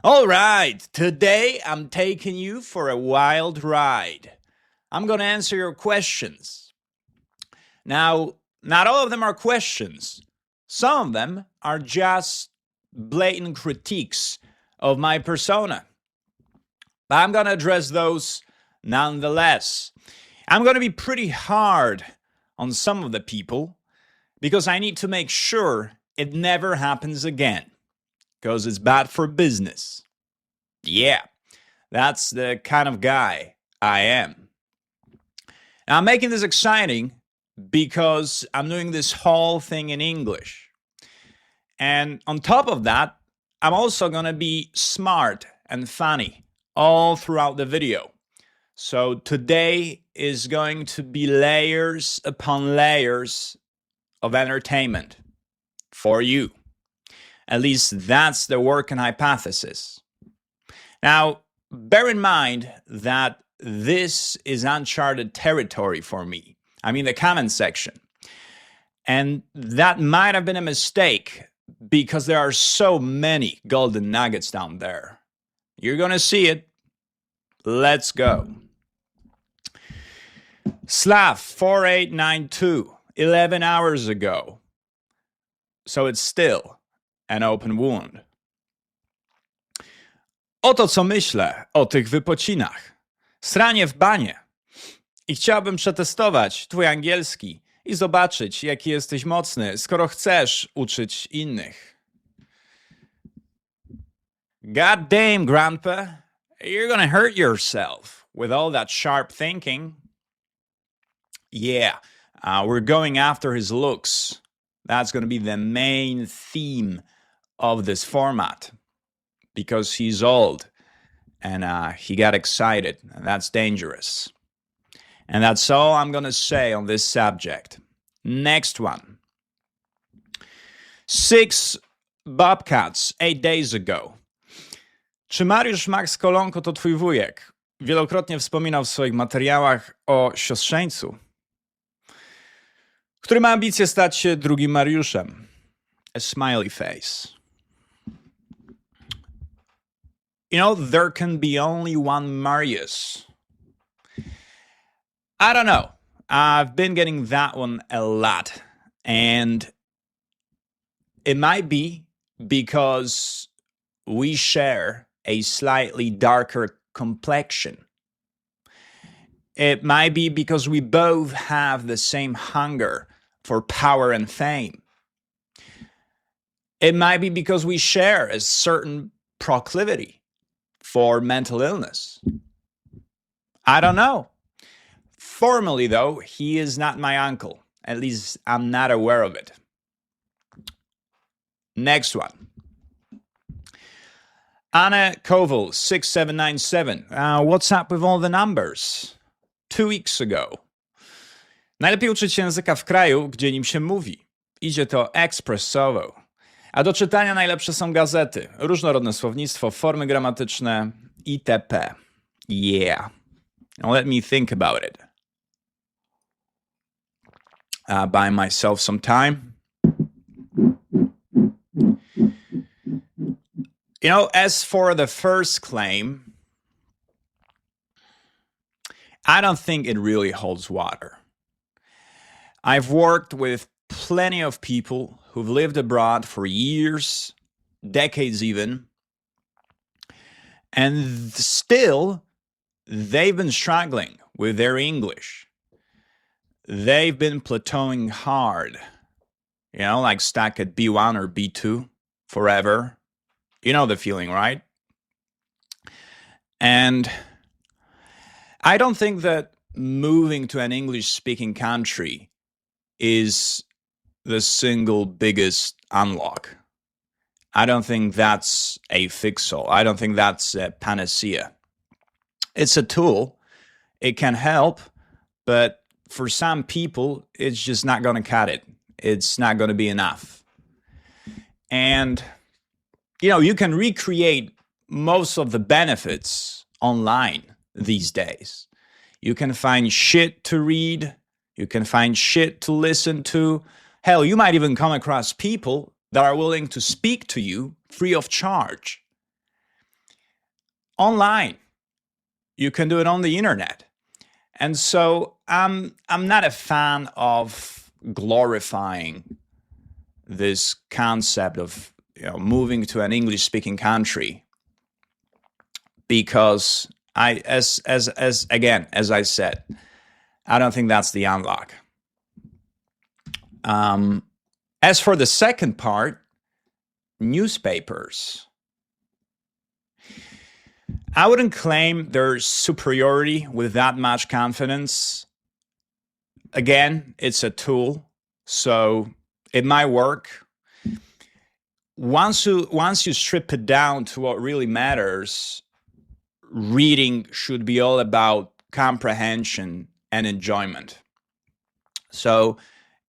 All right, today I'm taking you for a wild ride. I'm going to answer your questions. Now, not all of them are questions. Some of them are just blatant critiques of my persona. But I'm going to address those nonetheless. I'm going to be pretty hard on some of the people because I need to make sure it never happens again because it's bad for business. Yeah, that's the kind of guy I am. Now, I'm making this exciting because I'm doing this whole thing in English. And on top of that, I'm also going to be smart and funny all throughout the video. So today is going to be layers upon layers of entertainment for you. At least that's the working hypothesis. Now, bear in mind that this is uncharted territory for me. I mean, the comment section. And that might have been a mistake because there are so many golden nuggets down there. You're going to see it. Let's go. Slav 4892, 11 hours ago. So it's still an open wound. Oto co myślę o tych wypocinach. Sranie w banie. I chciałbym przetestować twój angielski i zobaczyć, jaki jesteś mocny, skoro chcesz uczyć innych. God damn, Grandpa, you're gonna hurt yourself with all that sharp thinking. Yeah, we're going after his looks. That's gonna be the main theme of this format because he's old and he got excited, and that's dangerous. And that's all I'm going to say on this subject. Next one. 6 Bobcats 8 days ago. Czy Mariusz Max Kolonko to twój wujek? Wielokrotnie wspominał w swoich materiałach o siostrzeńcu, który ma ambicje stać się drugim Mariuszem. A smiley face. You know, there can be only one Marius. I don't know. I've been getting that one a lot. And it might be because we share a slightly darker complexion. It might be because we both have the same hunger for power and fame. It might be because we share a certain proclivity for mental illness. I don't know. Formally, though, he is not my uncle. At least I'm not aware of it. Next one. Anna Koval, 6797. What's up with all the numbers? 2 weeks ago. Najlepiej uczyć się języka w kraju, gdzie nim się mówi. Idzie to ekspresowo. A do czytania najlepsze są gazety, różnorodne słownictwo, formy gramatyczne itp. Yeah. Now let me think about it. Buy myself some time. You know, as for the first claim, I don't think it really holds water. I've worked with plenty of people who've lived abroad for years, decades even, and still they've been struggling with their English. They've been plateauing hard, you know, like stuck at B1 or B2 forever. You know the feeling, right? And I don't think that moving to an English-speaking country is the single biggest unlock. I don't think that's a fix-all. I don't think that's a panacea. It's a tool. It can help, but for some people, it's just not going to cut it. It's not going to be enough. And, you know, you can recreate most of the benefits online these days. You can find shit to read. You can find shit to listen to. Hell, you might even come across people that are willing to speak to you free of charge. online. You can do it on the internet. And so I'm not a fan of glorifying this concept of moving to an English-speaking country, because as I said, I don't think that's the unlock. As for the second part, newspapers, I wouldn't claim their superiority with that much confidence. Again, it's a tool, so it might work. Once you strip it down to what really matters, reading should be all about comprehension and enjoyment. So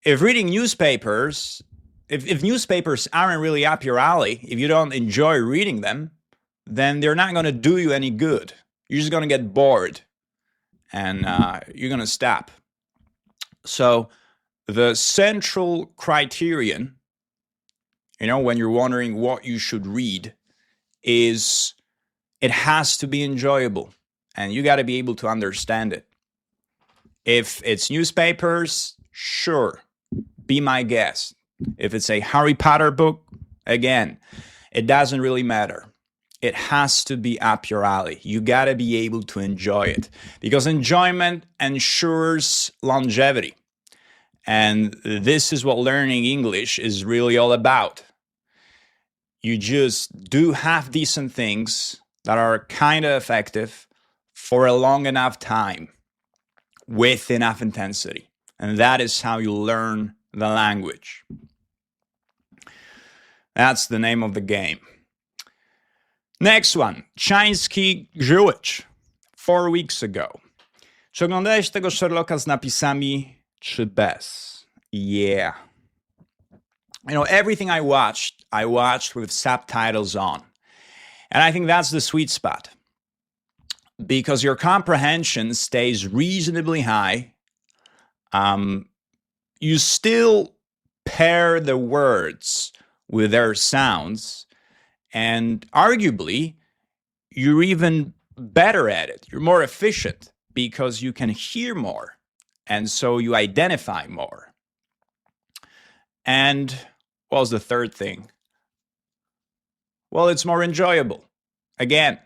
if reading newspapers, if newspapers aren't really up your alley, if you don't enjoy reading them, then they're not going to do you any good. You're just going to get bored and you're going to stop. So the central criterion, when you're wondering what you should read, is it has to be enjoyable, and you got to be able to understand it. If it's newspapers, sure, be my guest. If it's a Harry Potter book, again, it doesn't really matter. It has to be up your alley. You got to be able to enjoy it, because enjoyment ensures longevity. And this is what learning English is really all about. You just do half-decent things that are kind of effective for a long enough time with enough intensity. And that is how you learn the language. That's the name of the game. Next one. Czański Grzyłycz. 4 weeks ago. Czy oglądałeś tego Sherlocka z napisami, czy bez? Yeah. Everything I watched with subtitles on. And I think that's the sweet spot, because your comprehension stays reasonably high. You still pair the words with their sounds, and arguably, you're even better at it. You're more efficient because you can hear more, and so you identify more. And what was the third thing? Well, it's more enjoyable. Again,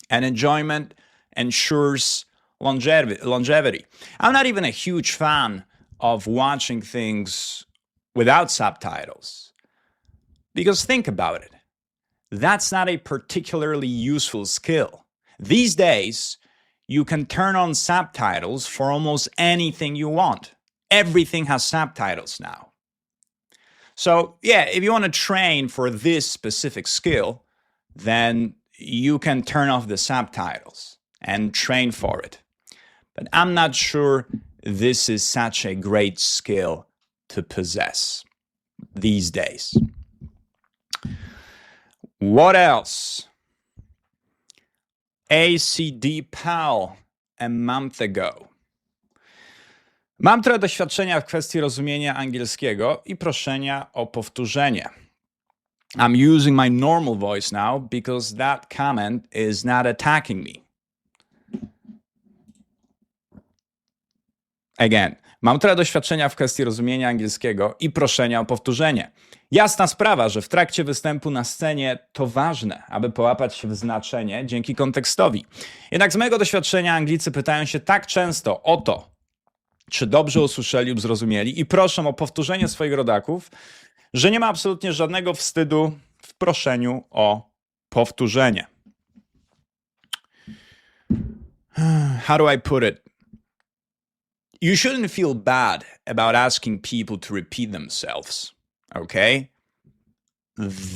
and enjoyment ensures longevity. I'm not even a huge fan of watching things without subtitles, because think about it. That's not a particularly useful skill. These days, you can turn on subtitles for almost anything you want. Everything has subtitles now. So yeah, if you want to train for this specific skill, then you can turn off the subtitles and train for it. But I'm not sure this is such a great skill to possess these days. What else? ACD Pal a month ago. Mam trochę doświadczenia w kwestii rozumienia angielskiego i proszenia o powtórzenie. I'm using my normal voice now because that comment is not attacking me. Again, mam trochę doświadczenia w kwestii rozumienia angielskiego i proszenia o powtórzenie. Jasna sprawa, że w trakcie występu na scenie to ważne, aby połapać się w znaczenie dzięki kontekstowi. Jednak z mojego doświadczenia Anglicy pytają się tak często o to, czy dobrze usłyszeli lub zrozumieli, i proszą o powtórzenie swoich rodaków, że nie ma absolutnie żadnego wstydu w proszeniu o powtórzenie. How do I put it? You shouldn't feel bad about asking people to repeat themselves, okay?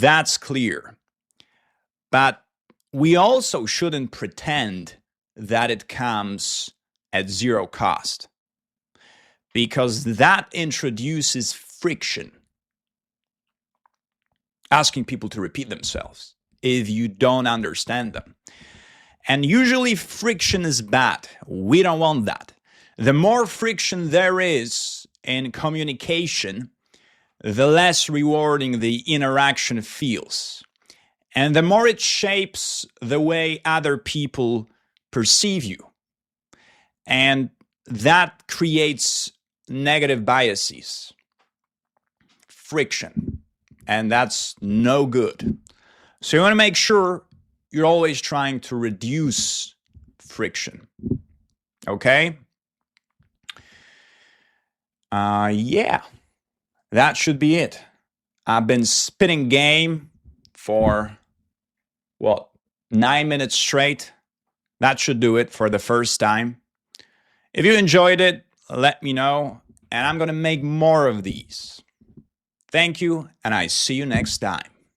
That's clear. But we also shouldn't pretend that it comes at zero cost, because that introduces friction. Asking people to repeat themselves if you don't understand them. And usually friction is bad. We don't want that. The more friction there is in communication, the less rewarding the interaction feels. And the more it shapes the way other people perceive you. And that creates negative biases, friction, and that's no good. So you want to make sure you're always trying to reduce friction. Okay? Yeah, that should be it. I've been spitting game for, 9 minutes straight. That should do it for the first time. If you enjoyed it, let me know, and I'm going to make more of these. Thank you, and I see you next time.